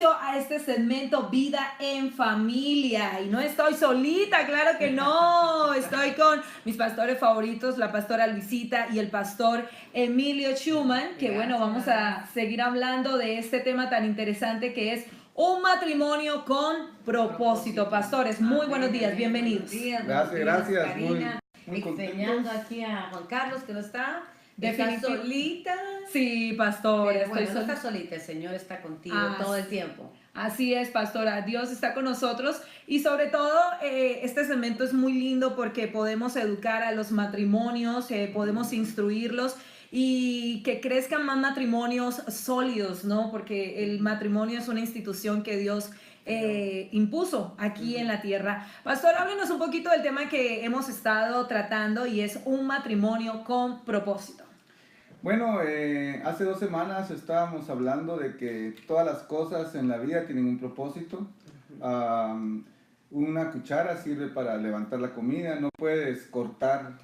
A este segmento Vida en Familia, y no estoy solita, claro que no, estoy con mis pastores favoritos, la pastora Luisita y el pastor Emilio Schumann, que bueno, vamos a seguir hablando de este tema tan interesante que es un matrimonio con propósito. Pastores, muy buenos días, bienvenidos. Gracias, Karina. muy Extrañando aquí a Juan Carlos, que no está. ¿Estás Definitivo. solita? Sí, pastor, Pero bueno, no estoy estás solita, el Señor está contigo Ah, todo el tiempo. Así es, pastora. Dios está con nosotros y sobre todo este segmento es muy lindo porque podemos educar a los matrimonios, podemos instruirlos y que crezcan más matrimonios sólidos, ¿no? Porque el matrimonio es una institución que Dios impuso aquí en la tierra. Pastor, háblenos un poquito del tema que hemos estado tratando y es un matrimonio con propósito. Bueno, hace 2 semanas estábamos hablando de que todas las cosas en la vida tienen un propósito. Una cuchara sirve para levantar la comida, no puedes cortar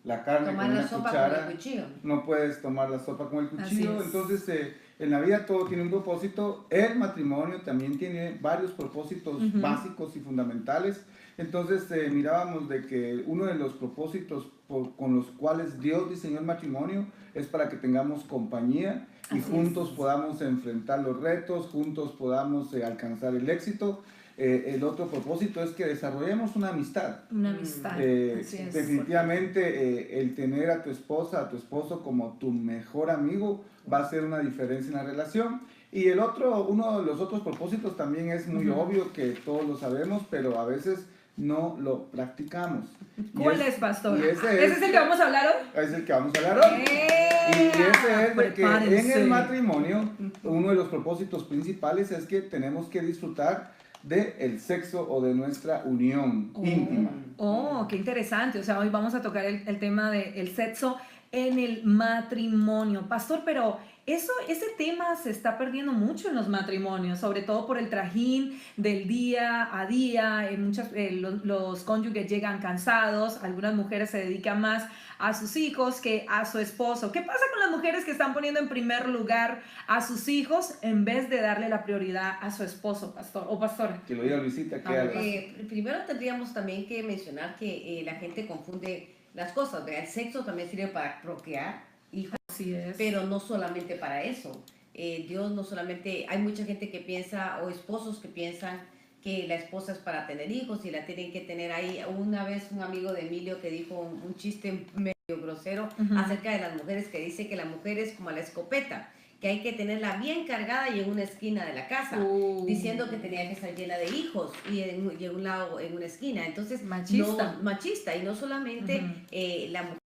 la carne Tomar con la una sopa cuchara, con el cuchillo. no puedes tomar la sopa con el cuchillo. Así es. Entonces en la vida todo tiene un propósito. El matrimonio también tiene varios propósitos básicos y fundamentales. Entonces mirábamos de que uno de los propósitos con los cuales Dios diseñó el matrimonio es para que tengamos compañía y juntos podamos enfrentar los retos, juntos podamos alcanzar el éxito. El otro propósito es que desarrollemos una amistad. Una amistad. Así es. Definitivamente el tener a tu esposa, a tu esposo como tu mejor amigo va a hacer una diferencia en la relación. Y uno de los otros propósitos también es muy obvio, que todos lo sabemos, pero a veces no lo practicamos. ¿Cuál es, pastor? ¿Ese es el que vamos a hablar hoy? Es el que vamos a hablar hoy. Y ese es de que en el matrimonio, uno de los propósitos principales es que tenemos que disfrutar del sexo o de nuestra unión íntima. Oh, qué interesante. O sea, hoy vamos a tocar el tema del sexo en el matrimonio. Pastor, pero ese tema se está perdiendo mucho en los matrimonios, sobre todo por el trajín del día a día. Los cónyuges llegan cansados, algunas mujeres se dedican más a sus hijos que a su esposo. ¿Qué pasa con las mujeres que están poniendo en primer lugar a sus hijos en vez de darle la prioridad a su esposo, pastor o pastora? Que lo diga Luisita. Primero tendríamos también que mencionar que la gente confunde las cosas. El sexo también sirve para procrear hijos. Así es. Pero no solamente para eso. Dios no solamente, hay mucha gente que piensa, o esposos que piensan que la esposa es para tener hijos y la tienen que tener ahí. Una vez un amigo de Emilio que dijo un chiste medio grosero acerca de las mujeres, que dice que la mujer es como la escopeta, que hay que tenerla bien cargada y en una esquina de la casa, diciendo que tenía que estar llena de hijos y en un lado, en una esquina. Entonces, machista, y no solamente la mujer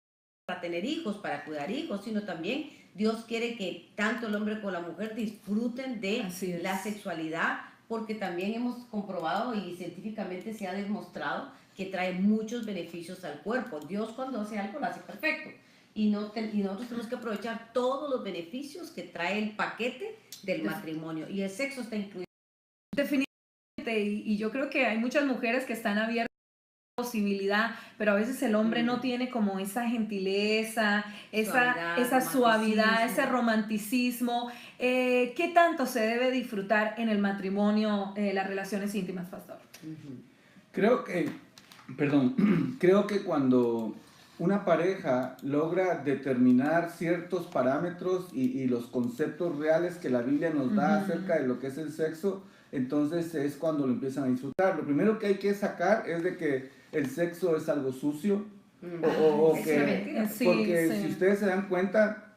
para tener hijos, para cuidar hijos, sino también Dios quiere que tanto el hombre como la mujer disfruten de la sexualidad, porque también hemos comprobado y científicamente se ha demostrado que trae muchos beneficios al cuerpo. Dios, cuando hace algo, lo hace perfecto. Y nosotros tenemos que aprovechar todos los beneficios que trae el paquete del matrimonio. Y el sexo está incluido. Definitivamente, y yo creo que hay muchas mujeres que están abiertas posibilidad, pero a veces el hombre no tiene como esa gentileza, esa suavidad, ese romanticismo. ¿Qué tanto se debe disfrutar en el matrimonio las relaciones íntimas, pastor? Creo que cuando una pareja logra determinar ciertos parámetros y los conceptos reales que la Biblia nos da acerca de lo que es el sexo, entonces es cuando lo empiezan a disfrutar. Lo primero que hay que sacar es de que el sexo es algo sucio, porque si ustedes se dan cuenta,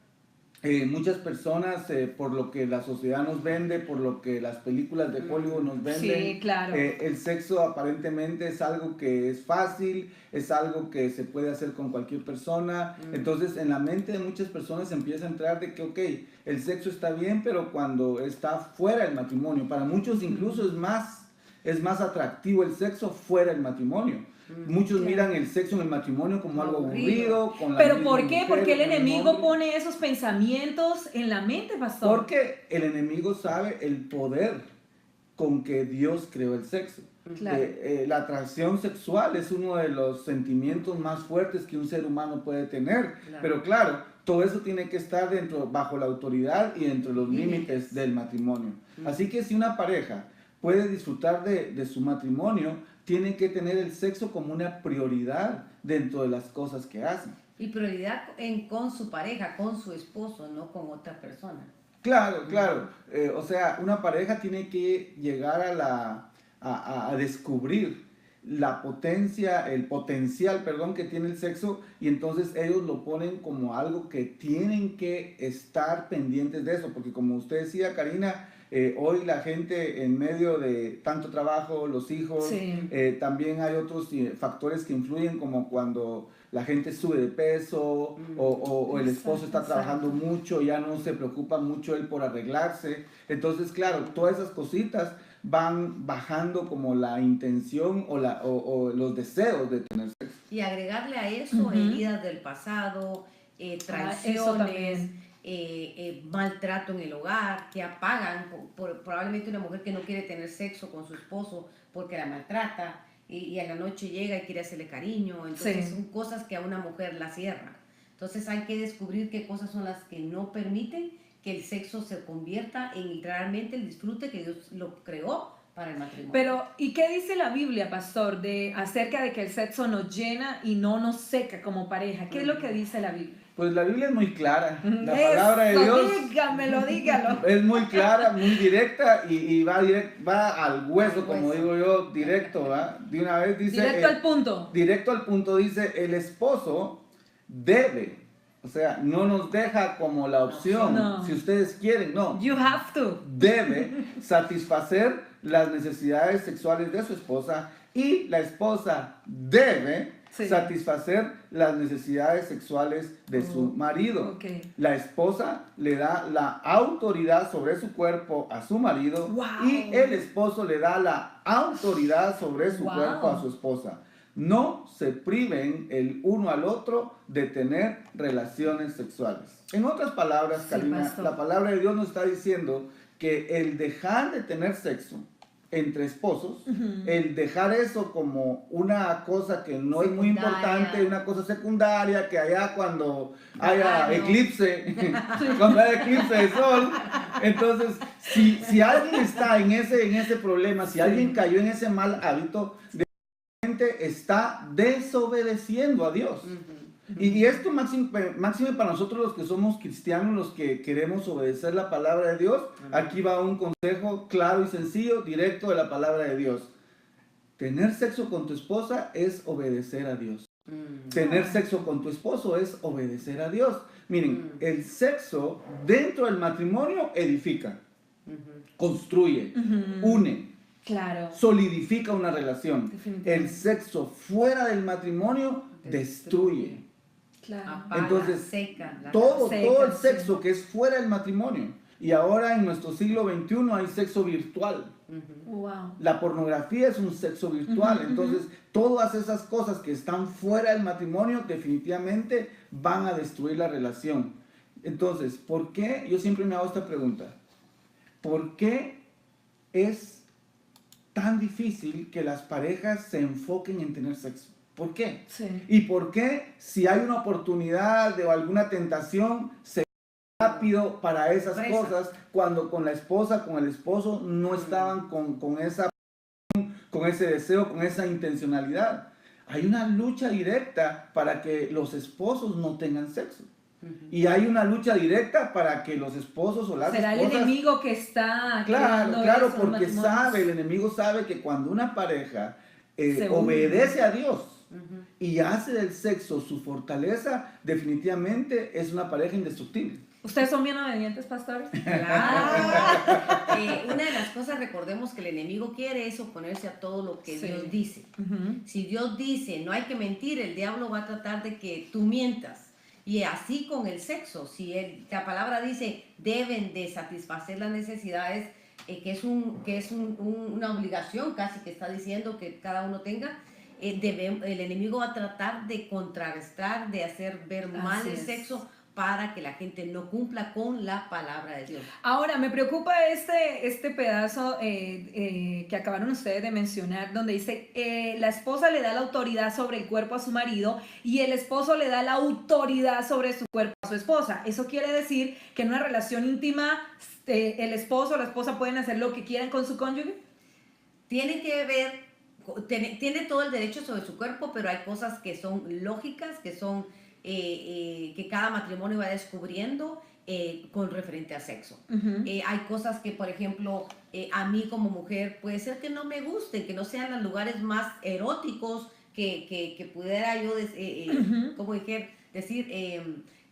muchas personas, por lo que la sociedad nos vende, por lo que las películas de Hollywood nos venden, el sexo aparentemente es algo que es fácil, es algo que se puede hacer con cualquier persona. Entonces en la mente de muchas personas empieza a entrar de que el sexo está bien, pero cuando está fuera del matrimonio, para muchos incluso es más atractivo el sexo fuera del matrimonio. Muchos miran el sexo en el matrimonio como algo aburrido. ¿Pero por qué? Porque el enemigo pone esos pensamientos en la mente, pastor. Porque el enemigo sabe el poder con que Dios creó el sexo. La atracción sexual es uno de los sentimientos más fuertes que un ser humano puede tener. Pero claro, todo eso tiene que estar bajo la autoridad y dentro de los límites del matrimonio. Así que si una pareja puede disfrutar de su matrimonio, tiene que tener el sexo como una prioridad dentro de las cosas que hacen. Y prioridad con su pareja, con su esposo, no con otra persona. Claro, claro. O sea, una pareja tiene que llegar a descubrir la potencia, el potencial, perdón, que tiene el sexo, y entonces ellos lo ponen como algo que tienen que estar pendientes de eso, porque como usted decía, Karina, hoy la gente en medio de tanto trabajo, los hijos, Sí. también hay otros factores que influyen, como cuando la gente sube de peso o el esposo está trabajando mucho, ya no se preocupa mucho él por arreglarse. Entonces, claro, todas esas cositas van bajando como la intención o los deseos de tener sexo. Y agregarle a eso heridas del pasado, traiciones, maltrato en el hogar, que apagan probablemente una mujer que no quiere tener sexo con su esposo porque la maltrata y a la noche llega y quiere hacerle cariño. Entonces son cosas que a una mujer la cierran. Entonces hay que descubrir qué cosas son las que no permiten que el sexo se convierta en realmente el disfrute que Dios lo creó para el matrimonio. Pero, ¿y qué dice la Biblia, pastor, acerca de que el sexo nos llena y no nos seca como pareja? ¿Qué es lo que dice la Biblia? Pues la Biblia es muy clara. La palabra de Dios dígalo. es muy clara, muy directa y va al hueso, como digo yo, directo, ¿va? De una vez dice... Directo al punto. Directo al punto dice, el esposo debe, o sea, no nos deja como la opción, No. si ustedes quieren, no. You have to. Debe satisfacer las necesidades sexuales de su esposa y la esposa debe satisfacer las necesidades sexuales de su marido. Okay. La esposa le da la autoridad sobre su cuerpo a su marido y el esposo le da la autoridad sobre su cuerpo a su esposa. No se priven el uno al otro de tener relaciones sexuales. En otras palabras, Karina, la palabra de Dios nos está diciendo que el dejar de tener sexo entre esposos, el dejar eso como una cosa que no es muy importante, una cosa secundaria, que allá cuando haya eclipse, cuando haya eclipse de sol, entonces si alguien está en ese problema, si alguien cayó en ese mal hábito, está desobedeciendo a Dios. Y esto máximo para nosotros los que somos cristianos, los que queremos obedecer la palabra de Dios, aquí va un consejo claro y sencillo, directo de la palabra de Dios. Tener sexo con tu esposa es obedecer a Dios. Tener sexo con tu esposo es obedecer a Dios. Miren, el sexo dentro del matrimonio edifica, construye, une. Claro. Solidifica una relación. El sexo fuera del matrimonio destruye. Claro. Apaga, entonces, seca, todo el sexo que es fuera del matrimonio. Y ahora en nuestro siglo XXI hay sexo virtual. Wow. La pornografía es un sexo virtual. Entonces, todas esas cosas que están fuera del matrimonio definitivamente van a destruir la relación. Entonces, ¿por qué? Yo siempre me hago esta pregunta. ¿Por qué es tan difícil que las parejas se enfoquen en tener sexo? ¿Por qué? Sí. ¿Y por qué si hay una oportunidad o alguna tentación se rápido para esas cosas cuando con la esposa, con el esposo no estaban con ese deseo, con esa intencionalidad? Hay una lucha directa para que los esposos no tengan sexo. Y hay una lucha directa para que los esposos o las ¿Será esposas... el enemigo que está Claro, porque el enemigo sabe que cuando una pareja obedece a Dios y hace del sexo su fortaleza, definitivamente es una pareja indestructible. ¿Ustedes son bien obedientes, pastores? Claro. Una de las cosas, recordemos que el enemigo quiere es oponerse a todo lo que Dios dice. Si Dios dice no hay que mentir, el diablo va a tratar de que tú mientas. Y así con el sexo, si la palabra dice deben de satisfacer las necesidades, que es una obligación casi que está diciendo que cada uno tenga, el enemigo va a tratar de contrarrestar, de hacer ver mal el sexo para que la gente no cumpla con la palabra de Dios. Ahora, me preocupa este pedazo que acabaron ustedes de mencionar, donde dice, la esposa le da la autoridad sobre el cuerpo a su marido y el esposo le da la autoridad sobre su cuerpo a su esposa. Eso quiere decir que en una relación íntima, el esposo o la esposa pueden hacer lo que quieran con su cónyuge. Tiene que ver, tiene todo el derecho sobre su cuerpo, pero hay cosas que son lógicas, que son que cada matrimonio va descubriendo con referente a sexo. Hay cosas que, por ejemplo, a mí como mujer puede ser que no me gusten, que no sean los lugares más eróticos que pudiera yo como decir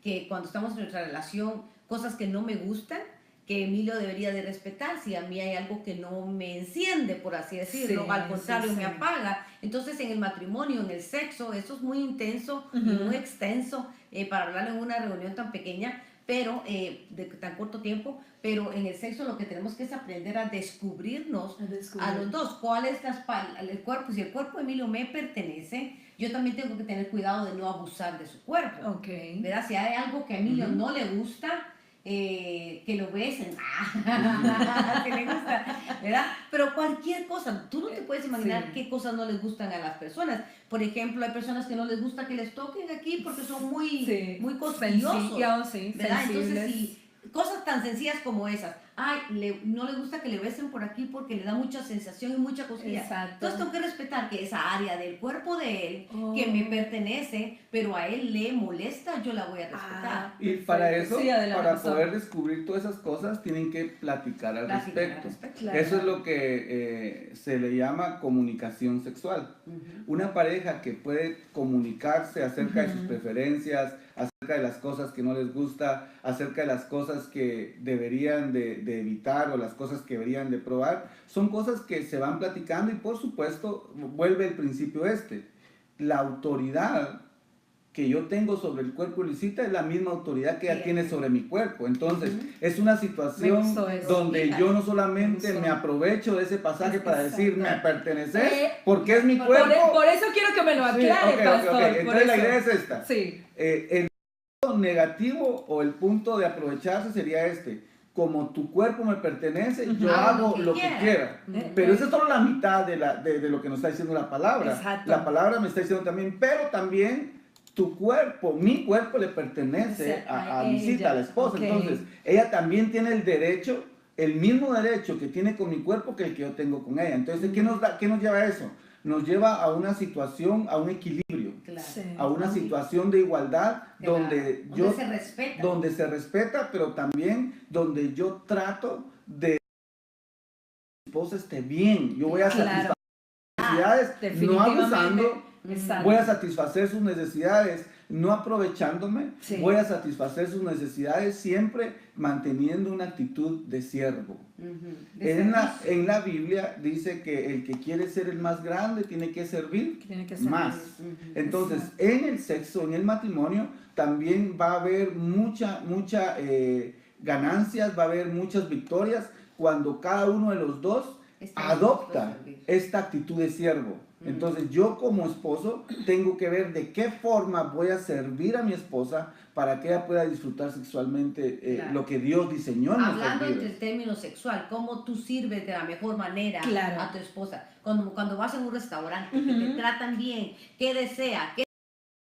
que cuando estamos en nuestra relación, cosas que no me gustan, que Emilio debería de respetar. Si a mí hay algo que no me enciende, por así decirlo, al contrario, me apaga. Entonces, en el matrimonio, en el sexo, eso es muy intenso y muy extenso para hablarlo en una reunión tan pequeña, pero de tan corto tiempo. Pero en el sexo lo que tenemos que es aprender a descubrirnos a los dos. ¿Cuál es el cuerpo? Si el cuerpo de Emilio me pertenece, yo también tengo que tener cuidado de no abusar de su cuerpo. ¿Verdad? Si hay algo que a Emilio no le gusta, que lo besen, que le gusta, ¿verdad? Pero cualquier cosa, tú no te puedes imaginar qué cosas no les gustan a las personas. Por ejemplo, hay personas que no les gusta que les toquen aquí porque son muy cosquillosos, ¿verdad? Entonces, si cosas tan sencillas como esas, no le gusta que le besen por aquí porque le da mucha sensación y mucha cosquilla. Entonces tengo que respetar que esa área del cuerpo de él, que me pertenece, pero a él le molesta, yo la voy a respetar. Y para eso, para poder descubrir todas esas cosas, tienen que platicar al respecto. Claro. Eso es lo que se le llama comunicación sexual. Una pareja que puede comunicarse acerca de sus preferencias, acerca de las cosas que no les gusta, acerca de las cosas que deberían de evitar o las cosas que deberían de probar, son cosas que se van platicando y por supuesto vuelve el principio la autoridad que yo tengo sobre el cuerpo de Luisita es la misma autoridad que ella tiene sobre mi cuerpo. Entonces, es una situación donde yo no solamente me aprovecho de ese pasaje para decir, me pertenece, porque es mi cuerpo. Por eso quiero que me lo aclare, pastor. Entonces, la idea es esta. El punto negativo o el punto de aprovecharse sería como tu cuerpo me pertenece, yo hago lo que quiera. Pero esa es solo la mitad de lo que nos está diciendo la palabra. Exacto. La palabra me está diciendo también, pero también tu cuerpo, mi cuerpo le pertenece a Luisita, a la esposa. Entonces, ella también tiene el derecho, el mismo derecho que tiene con mi cuerpo que el que yo tengo con ella. Entonces, ¿qué nos lleva a eso? Nos lleva a una situación, a un equilibrio, a una situación de igualdad donde se respeta, pero también donde yo trato de que mi esposa esté bien. Yo voy a satisfacer sus necesidades, no abusando. Voy a satisfacer sus necesidades, no aprovechándome. Voy a satisfacer sus necesidades siempre manteniendo una actitud de siervo. En la Biblia dice que el que quiere ser el más grande tiene que servir más. Entonces, en el sexo, en el matrimonio, también va a haber mucha ganancias, va a haber muchas victorias cuando cada uno de los dos adopta esta actitud de siervo. Entonces yo como esposo tengo que ver de qué forma voy a servir a mi esposa para que ella pueda disfrutar sexualmente lo que Dios diseñó en nuestras vidas. Hablando en términos sexual, cómo tú sirves de la mejor manera a tu esposa. Cuando vas a un restaurante, que te tratan bien, ¿qué desea? ¿Qué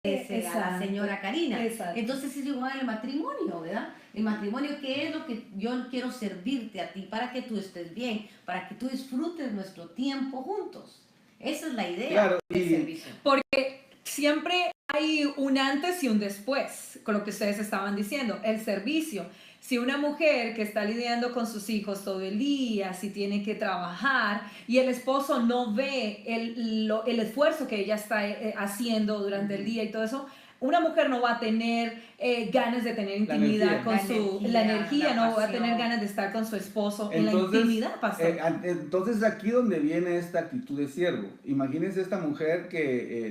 desea la señora Karina? Entonces es igual el matrimonio, ¿verdad? El matrimonio, ¿qué es lo que yo quiero servirte a ti para que tú estés bien, para que tú disfrutes nuestro tiempo juntos? Esa es la idea del servicio. Porque siempre hay un antes y un después, con lo que ustedes estaban diciendo, el servicio. Si una mujer que está lidiando con sus hijos todo el día, si tiene que trabajar y el esposo no ve el esfuerzo que ella está haciendo durante el día y todo eso, una mujer no va a tener ganas de tener intimidad con la energía, no va a tener ganas de estar con su esposo en la intimidad, pastor. Entonces aquí donde viene esta actitud de siervo. Imagínense esta mujer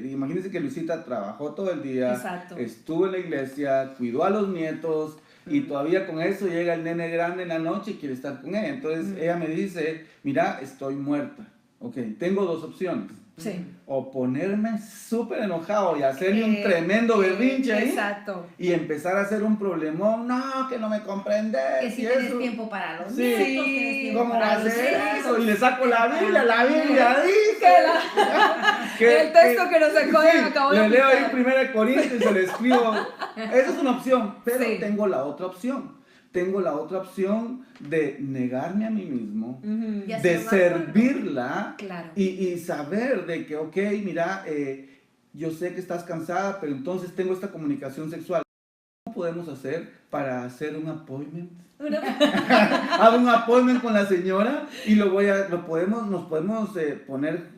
imagínense que Luisita trabajó todo el día, estuvo en la iglesia, cuidó a los nietos y todavía con eso llega el nene grande en la noche y quiere estar con ella. Entonces ella me dice, mira, estoy muerta. Tengo dos opciones. Sí. O ponerme súper enojado y hacerle un Que- tremendo berrinche ahí. Exacto. Y empezar a hacer un problemón. No, que no me comprendes. Que si y tienes eso. tiempo para los Sí. nietos, tienes tiempo ¿Cómo va para a los ser hijos. eso? Y le saco la Biblia dice. El texto que nos sacó y sí, acabó de le leo ahí aplicar. 1 Corintios y se le escribo. Esa es una opción, pero Sí. tengo la otra opción. Tengo la otra opción de negarme a mí mismo, Ujú. Y de hacer un acuerdo. servirla Claro. y saber de que, ok, mira, yo sé que estás cansada, pero entonces tengo esta comunicación sexual. ¿Cómo podemos hacer para hacer un appointment? Hago un appointment con la señora y nos podemos poner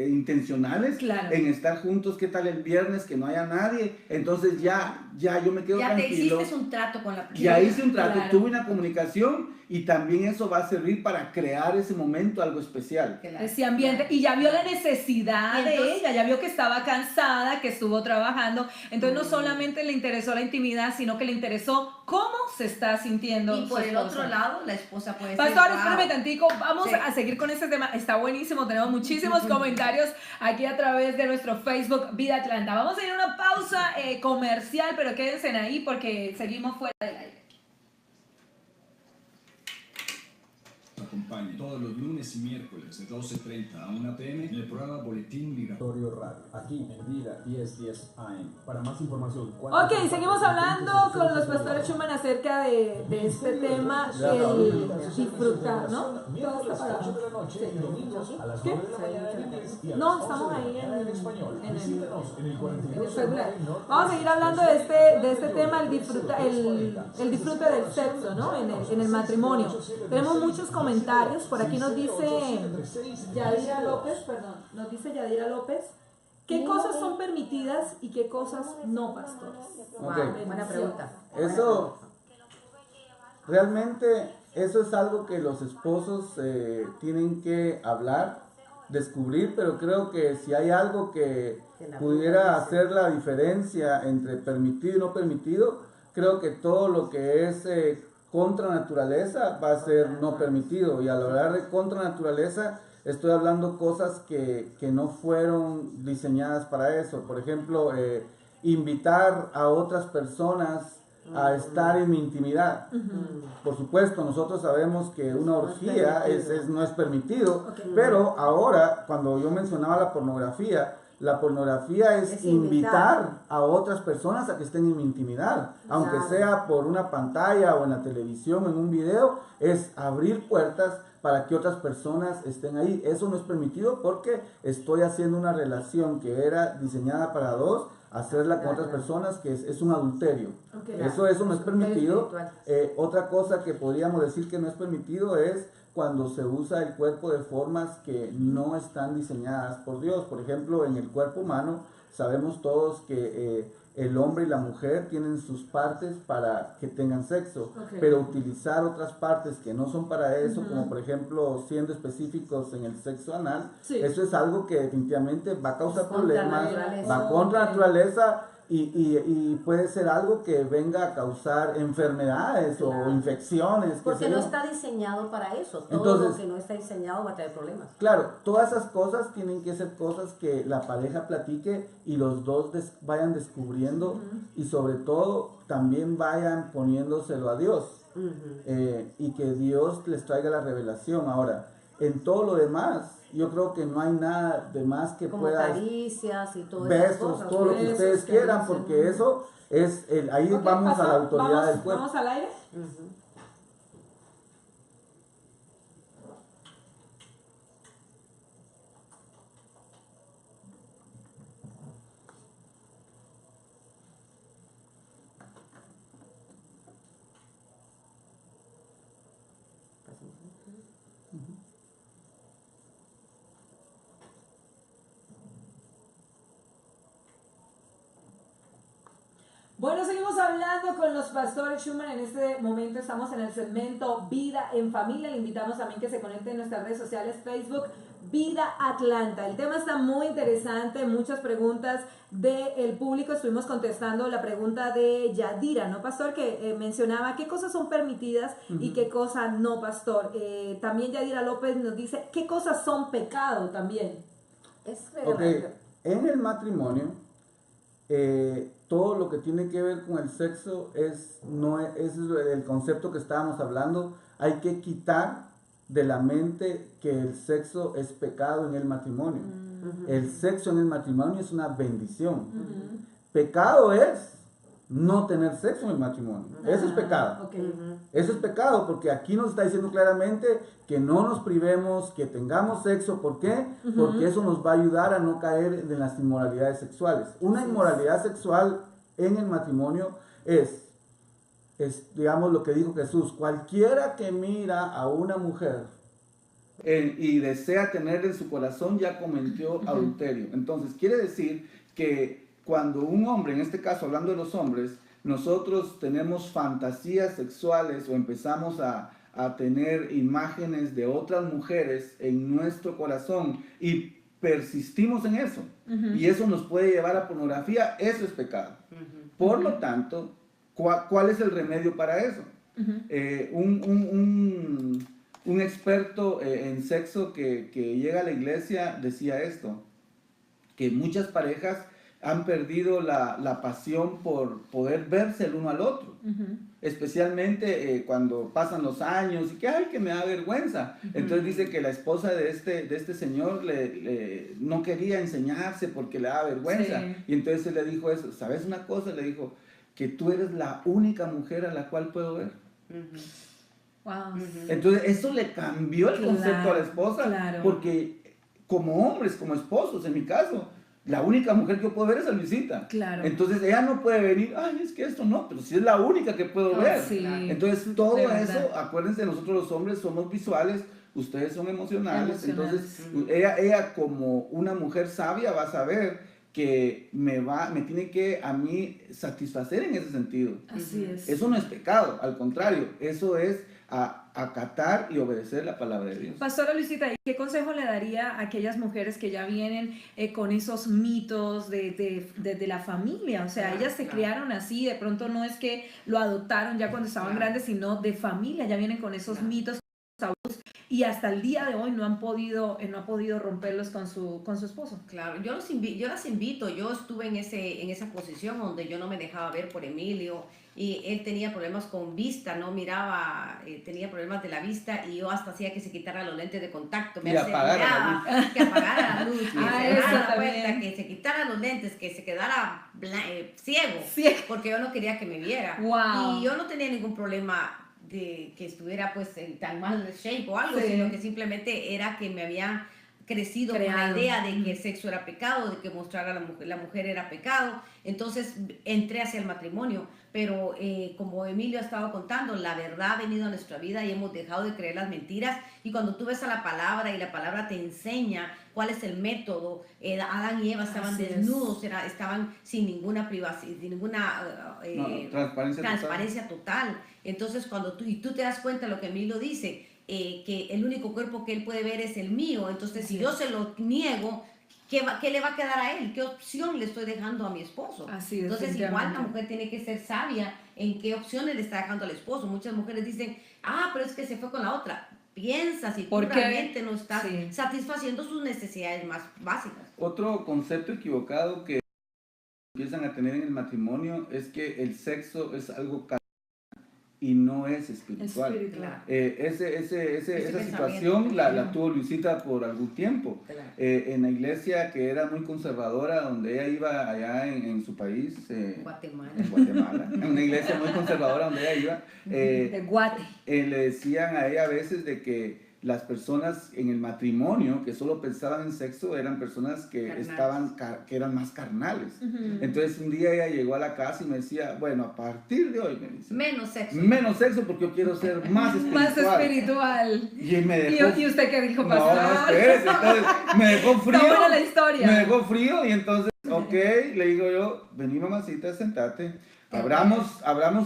intencionales Claro. en estar juntos. ¿Qué tal el viernes que no haya nadie? Entonces ya yo me quedo Ya te tranquilo. hiciste un trato con la persona. Ya hice un trato, Claro. tuve una comunicación y también eso va a servir para crear ese momento algo especial. Claro. Ese ambiente, y ya vio la necesidad Y de entonces- ella, ya vio que estaba cansada, que estuvo trabajando, entonces no solamente le interesó la intimidad, sino que le interesó cómo se está sintiendo Y su por el esposa. otro lado, la esposa puede Pastor, decir, espérame "Wow". tantico, vamos Sí. a seguir con este tema, está buenísimo, tenemos muchísimos comentarios aquí a través de nuestro Facebook Vida Atlanta. Vamos a ir a una pausa comercial, pero quédense ahí porque seguimos fuera del aire. Acompañe todos los lunes y miércoles de 12:30 a 1 p.m. en el programa Boletín Migratorio Radio, aquí en Vida 1010 AM. Para más información, Ok, seguimos hablando con los pastores Schumann acerca de este tema, el disfrutar, ¿no? Todo está apagado. ¿Qué? No, estamos ahí en el Facebook. Vamos a seguir hablando de este tema, el disfrute del sexo, ¿no? En el matrimonio. Tenemos muchos comentarios. Por aquí nos dice Yadira López, ¿qué cosas son permitidas y qué cosas no, pastores? Wow, Ok. buena pregunta. Eso, realmente, eso es algo que los esposos tienen que hablar, descubrir, pero creo que si hay algo que pudiera hacer la diferencia entre permitido y no permitido, creo que todo lo que es contra naturaleza va a ser no permitido. Y al hablar de contra naturaleza, estoy hablando cosas que no fueron diseñadas para eso. Por ejemplo, invitar a otras personas a estar en mi intimidad. Por supuesto, nosotros sabemos que una orgía no es permitido, pero ahora, cuando yo mencionaba la pornografía es invitar a otras personas a que estén en mi intimidad, aunque sea por una pantalla o en la televisión, en un video, es abrir puertas para que otras personas estén ahí. Eso no es permitido porque estoy haciendo una relación que era diseñada para dos, hacerla con otras personas, que es un adulterio. Okay. Eso no es permitido. Espiritual. Otra cosa que podríamos decir que no es permitido es cuando se usa el cuerpo de formas que no están diseñadas por Dios. Por ejemplo, en el cuerpo humano sabemos todos que el hombre y la mujer tienen sus partes para que tengan sexo, pero utilizar otras partes que no son para eso, como por ejemplo siendo específicos en el sexo anal, eso es algo que definitivamente va a causar problemas, va contra naturaleza. Y puede ser algo que venga a causar enfermedades o infecciones. Porque no está diseñado para eso. Todo Entonces, lo que no está diseñado va a traer problemas. Claro, todas esas cosas tienen que ser cosas que la pareja platique y los dos vayan descubriendo y sobre todo también vayan poniéndoselo a Dios y que Dios les traiga la revelación. Ahora, en todo lo demás, yo creo que no hay nada de más que Como pueda... caricias y todo eso. Besos, todo lo que ustedes quieran, porque eso es ahí vamos a la autoridad del cuerpo. ¿Vamos al aire? Bueno, seguimos hablando con los pastores Schumann. En este momento estamos en el segmento Vida en Familia. Le invitamos también que se conecten en nuestras redes sociales, Facebook, Vida Atlanta. El tema está muy interesante, muchas preguntas del público. Estuvimos contestando la pregunta de Yadira, ¿no, pastor? Que mencionaba qué cosas son permitidas y qué cosas no, pastor. También Yadira López nos dice qué cosas son pecado también. Es Ok, relevante. en el matrimonio, todo lo que tiene que ver con el sexo no es el concepto que estábamos hablando. Hay que quitar de la mente que el sexo es pecado en el matrimonio. El sexo en el matrimonio es una bendición. Pecado es no tener sexo en el matrimonio. Eso es pecado. Ok. Eso es pecado porque aquí nos está diciendo claramente que no nos privemos, que tengamos sexo. ¿Por qué? Porque eso nos va a ayudar a no caer en las inmoralidades sexuales. Una inmoralidad sexual en el matrimonio es, digamos, lo que dijo Jesús: cualquiera que mira a una mujer y desea tener en su corazón ya cometió adulterio. Entonces quiere decir que cuando un hombre, en este caso hablando de los hombres, nosotros tenemos fantasías sexuales o empezamos a tener imágenes de otras mujeres en nuestro corazón y persistimos en eso, y eso nos puede llevar a pornografía, eso es pecado. Por lo tanto, ¿cuál es el remedio para eso? Un experto en sexo que llega a la iglesia decía esto, que muchas parejas han perdido la pasión por poder verse el uno al otro, especialmente cuando pasan los años y que, ay, que me da vergüenza. Entonces dice que la esposa de este señor no quería enseñarse porque le daba vergüenza. Sí. Y entonces él le dijo eso, ¿sabes una cosa? Le dijo, que tú eres la única mujer a la cual puedo ver. Wow. Entonces eso le cambió el concepto a la esposa, claro. porque como hombres, como esposos, en mi caso, la única mujer que yo puedo ver es a Luisita. Claro. Entonces ella no puede venir, ay, es que esto no, pero sí es la única que puedo ver. Sí. Entonces todo De verdad. eso, acuérdense, nosotros los hombres somos visuales, ustedes son emocionales. Emocionales. Entonces ella como una mujer sabia va a saber que me tiene que a mí satisfacer en ese sentido. Así es. Eso no es pecado, al contrario, eso es acatar y obedecer la palabra de Dios. Pastora Luisita, ¿y qué consejo le daría a aquellas mujeres que ya vienen con esos mitos de la familia? O sea, Claro, ellas se criaron así, de pronto no es que lo adoptaron ya cuando estaban grandes, sino de familia, ya vienen con esos mitos y hasta el día de hoy no han podido romperlos con su esposo. Claro, yo las invito, yo estuve en esa posición donde yo no me dejaba ver por Emilio y él tenía problemas con vista, no miraba, tenía problemas de la vista y yo hasta hacía que se quitara los lentes de contacto, me Y apagara aseguraba que apagara la luz, que Ah, se eso diera también. vuelta, que se quitara los lentes, que se quedara ciego, Ciego. porque yo no quería que me viera. Wow. Y yo no tenía ningún problema de que estuviera pues en tan mal shape o algo, Sí. sino que simplemente era que me habían crecido con la Creado. idea de que el sexo era pecado, de que mostrar a la mujer era pecado. Entonces entré hacia el matrimonio, pero como Emilio ha estado contando, la verdad ha venido a nuestra vida y hemos dejado de creer las mentiras. Y cuando tú ves a la palabra y la palabra te enseña cuál es el método, Adán y Eva estaban Así es. desnudos, estaban sin ninguna privacidad, sin ninguna transparencia total. Entonces cuando tú te das cuenta de lo que Emilio dice, que el único cuerpo que él puede ver es el mío, entonces si yo se lo niego, ¿qué le va a quedar a él? ¿Qué opción le estoy dejando a mi esposo? Así es, Entonces igual la definitivamente. mujer tiene que ser sabia en qué opciones le está dejando al esposo. Muchas mujeres dicen, pero es que se fue con la otra. Piensa si tú ¿Por qué? realmente no estás Sí. satisfaciendo sus necesidades más básicas. Otro concepto equivocado que empiezan a tener en el matrimonio es que el sexo es algo carnal y no es espiritual. Espiritual. Esa situación la tuvo Luisita por algún tiempo. Claro. En la iglesia que era muy conservadora, donde ella iba allá en su país, Guatemala. en Guatemala, en una iglesia muy conservadora donde ella iba, De Guate. le decían a ella a veces de que las personas en el matrimonio que solo pensaban en sexo eran personas que que eran más carnales. Entonces un día ella llegó a la casa y me decía, bueno, a partir de hoy, me dice, menos sexo porque yo quiero ser más espiritual. Más espiritual. Y me dejó... ¿Y usted qué dijo, No, pastor? no, espérese, entonces me dejó frío. Está buena la historia. Me dejó frío y entonces, ok, le digo yo, vení mamacita, sentate. Abramos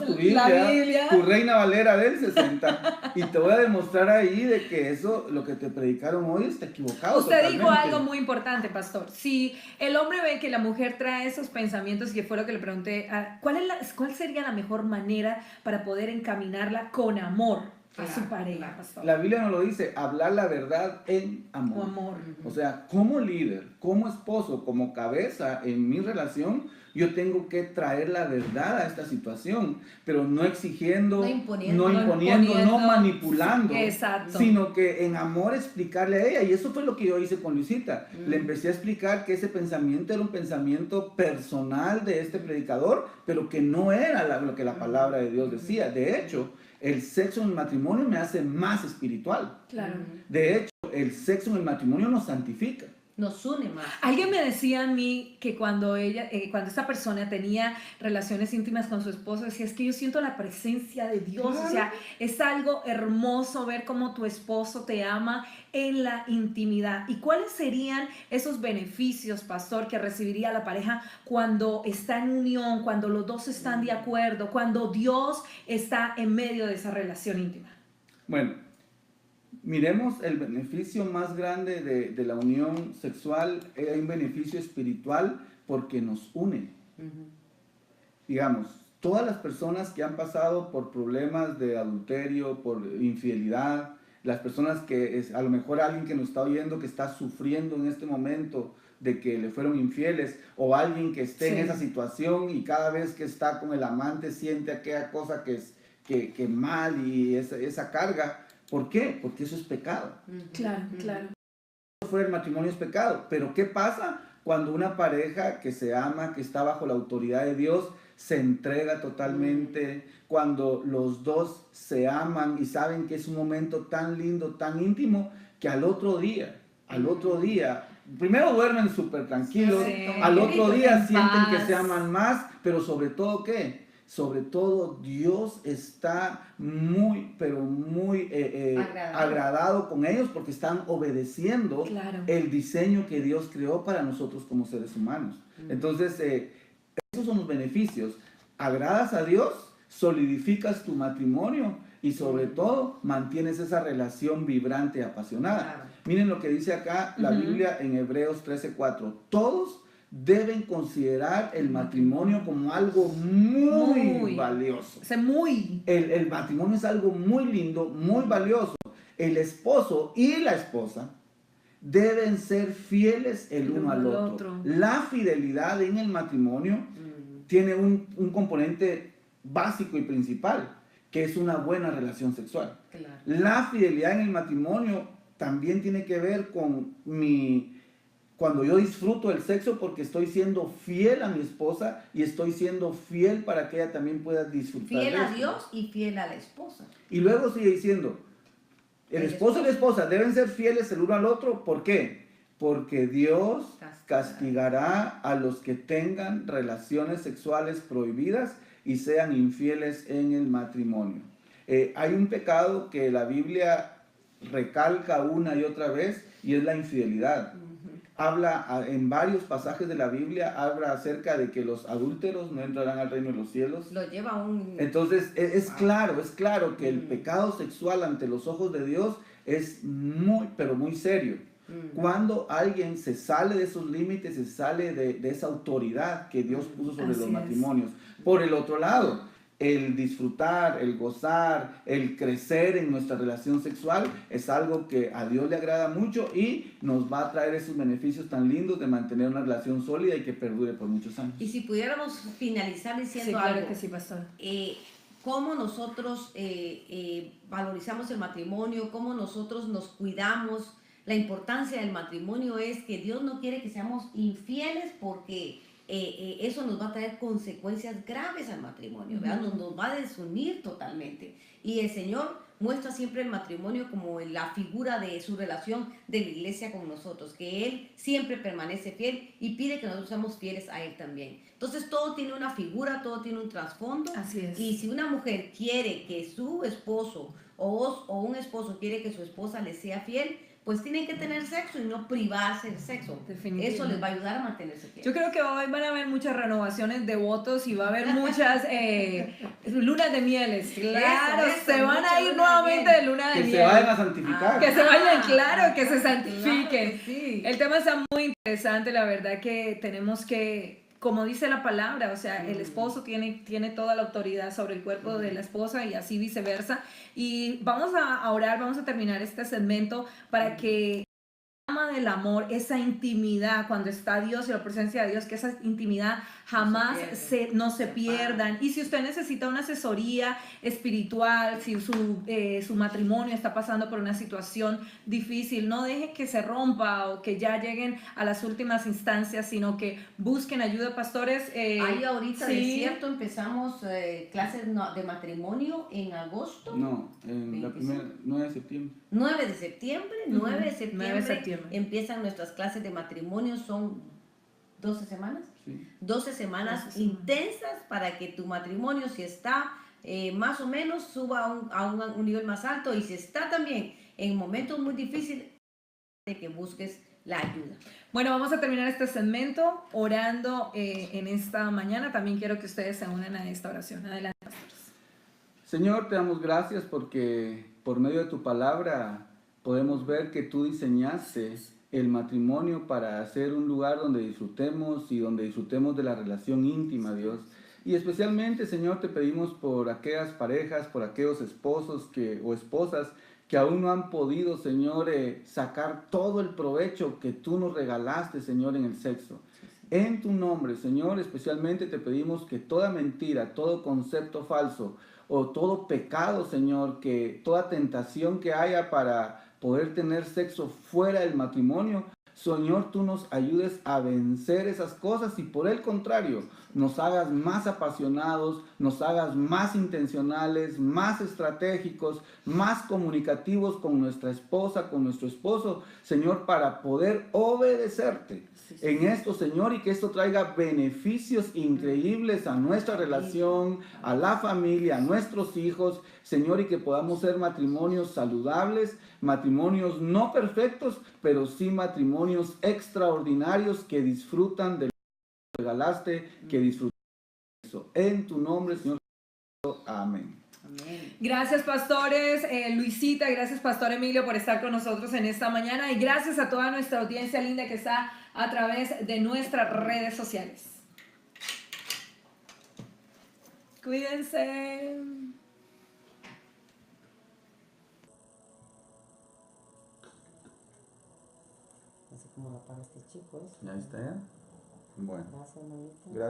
tu Biblia, tu Reina Valera del 60, y te voy a demostrar ahí de que eso, lo que te predicaron hoy, está equivocado. Usted totalmente. dijo algo muy importante, pastor. Si el hombre ve que la mujer trae esos pensamientos, y que fue lo que le pregunté, ¿cuál sería la mejor manera para poder encaminarla con amor a su pareja, pastor. La Biblia nos lo dice, hablar la verdad en amor. O amor. O sea, como líder, como esposo, como cabeza en mi relación, yo tengo que traer la verdad a esta situación, pero no exigiendo, no imponiendo, no manipulando, Exacto. sino que en amor explicarle a ella. Y eso fue lo que yo hice con Luisita. Le empecé a explicar que ese pensamiento era un pensamiento personal de este predicador, pero que no era lo que la palabra de Dios decía. De hecho, el sexo en el matrimonio me hace más espiritual. Claro. De hecho, el sexo en el matrimonio nos santifica. Nos une más. Alguien me decía a mí que cuando esta persona tenía relaciones íntimas con su esposo, decía, es que yo siento la presencia de Dios. Claro. O sea, es algo hermoso ver cómo tu esposo te ama en la intimidad. ¿Y cuáles serían esos beneficios, pastor, que recibiría la pareja cuando está en unión, cuando los dos están de acuerdo, cuando Dios está en medio de esa relación íntima? Bueno, miremos el beneficio más grande de la unión sexual. Hay un beneficio espiritual porque nos une. Digamos, todas las personas que han pasado por problemas de adulterio, por infidelidad, las personas que a lo mejor alguien que nos está oyendo que está sufriendo en este momento de que le fueron infieles, o alguien que esté en esa situación y cada vez que está con el amante siente aquella cosa que mal y esa carga. ¿Por qué? Porque eso es pecado. Claro, claro. Fuera el matrimonio es pecado. Pero ¿qué pasa cuando una pareja que se ama, que está bajo la autoridad de Dios, se entrega totalmente? Cuando los dos se aman y saben que es un momento tan lindo, tan íntimo, que al otro día, primero duermen súper tranquilos, Sí. al otro día sienten que paz. se aman más, pero sobre todo, ¿qué? Sobre todo Dios está muy, pero muy agradado con ellos porque están obedeciendo Claro. el diseño que Dios creó para nosotros como seres humanos. Entonces, esos son los beneficios. Agradas a Dios, solidificas tu matrimonio y sobre todo mantienes esa relación vibrante y apasionada. Claro. Miren lo que dice acá la Biblia en Hebreos 13:4. Todos deben considerar el matrimonio como algo muy valioso. O sea, muy. El matrimonio es algo muy lindo, muy valioso. El esposo y la esposa deben ser fieles el uno al otro. La fidelidad en el matrimonio tiene un componente básico y principal, que es una buena relación sexual. Claro. La fidelidad en el matrimonio también tiene que ver con cuando yo disfruto del sexo porque estoy siendo fiel a mi esposa y estoy siendo fiel para que ella también pueda disfrutar. Fiel de a esto. Dios y fiel a la esposa. Y luego sigue diciendo, el esposo y la esposa deben ser fieles el uno al otro. ¿Por qué? Porque Dios castigará a los que tengan relaciones sexuales prohibidas y sean infieles en el matrimonio. Hay un pecado que la Biblia recalca una y otra vez y es la infidelidad. Habla en varios pasajes de la Biblia, habla acerca de que los adúlteros no entrarán al reino de los cielos. Lo lleva a un... Entonces es claro que el pecado sexual ante los ojos de Dios es muy, pero muy serio. Cuando alguien se sale de esos límites, se sale de esa autoridad que Dios puso sobre los matrimonios. Por el otro lado, el disfrutar, el gozar, el crecer en nuestra relación sexual es algo que a Dios le agrada mucho y nos va a traer esos beneficios tan lindos de mantener una relación sólida y que perdure por muchos años. Y si pudiéramos finalizar diciendo claro algo, que sí, pastor. Cómo nosotros valorizamos el matrimonio, cómo nosotros nos cuidamos. La importancia del matrimonio es que Dios no quiere que seamos infieles porque eso nos va a traer consecuencias graves al matrimonio, ¿verdad? Nos va a desunir totalmente. Y el Señor muestra siempre el matrimonio como la figura de su relación de la iglesia con nosotros, que Él siempre permanece fiel y pide que nosotros seamos fieles a Él también. Entonces todo tiene una figura, todo tiene un trasfondo. Así es. Y si una mujer quiere que su esposo o un esposo quiere que su esposa le sea fiel, pues tienen que tener sexo y no privarse del sexo. Eso les va a ayudar a mantenerse fieles. Yo creo que hoy van a haber muchas renovaciones de votos y va a haber muchas lunas de mieles. Claro, Eso, se van a ir mucha luna de nuevamente miel. de luna de Que miel. se vayan a santificar. Que se vayan, claro, que se santifiquen. Claro que sí. El tema está muy interesante, la verdad que tenemos que como dice la palabra, o sea, el esposo tiene toda la autoridad sobre el cuerpo de la esposa y así viceversa. Y vamos a orar, vamos a terminar este segmento para que del amor, esa intimidad cuando está Dios y la presencia de Dios, que esa intimidad jamás no se pierdan. Y si usted necesita una asesoría espiritual, si su matrimonio está pasando por una situación difícil, no deje que se rompa o que ya lleguen a las últimas instancias, sino que busquen ayuda, pastores. Ahí ahorita, sí. de cierto, empezamos clases de matrimonio en agosto. No, en la primera, 9 de septiembre. 9 de septiembre, 9 de septiembre, 9 de septiembre. Empiezan nuestras clases de matrimonio, son 12 semanas. Sí. 12 semanas intensas para que tu matrimonio, si está más o menos, suba a un nivel más alto, y si está también en momentos muy difíciles, de que busques la ayuda. Bueno, vamos a terminar este segmento orando en esta mañana. También quiero que ustedes se unan a esta oración. Adelante, pastores. Señor, te damos gracias porque por medio de tu palabra podemos ver que tú diseñaste el matrimonio para ser un lugar donde disfrutemos y donde disfrutemos de la relación íntima, Dios. Y especialmente, Señor, te pedimos por aquellas parejas, por aquellos esposos o esposas que aún no han podido, Señor, sacar todo el provecho que tú nos regalaste, Señor, en el sexo. En tu nombre, Señor, especialmente te pedimos que toda mentira, todo concepto falso o todo pecado, Señor, que toda tentación que haya para poder tener sexo fuera del matrimonio, Señor, tú nos ayudes a vencer esas cosas y por el contrario, nos hagas más apasionados, nos hagas más intencionales, más estratégicos, más comunicativos con nuestra esposa, con nuestro esposo, Señor, para poder obedecerte en esto, Señor, y que esto traiga beneficios increíbles a nuestra relación, a la familia, a nuestros hijos, Señor, y que podamos ser matrimonios saludables, matrimonios no perfectos, pero sí matrimonios extraordinarios que disfrutan de lo que regalaste, que disfrutan de eso. En tu nombre, Señor. Amén. Gracias, pastores. Luisita, gracias, pastor Emilio, por estar con nosotros en esta mañana, y gracias a toda nuestra audiencia linda que está a través de nuestras redes sociales. Cuídense. Así como la para este chico, ¿es? ¿Ya está ya? Bueno. Gracias, mamita. Gracias.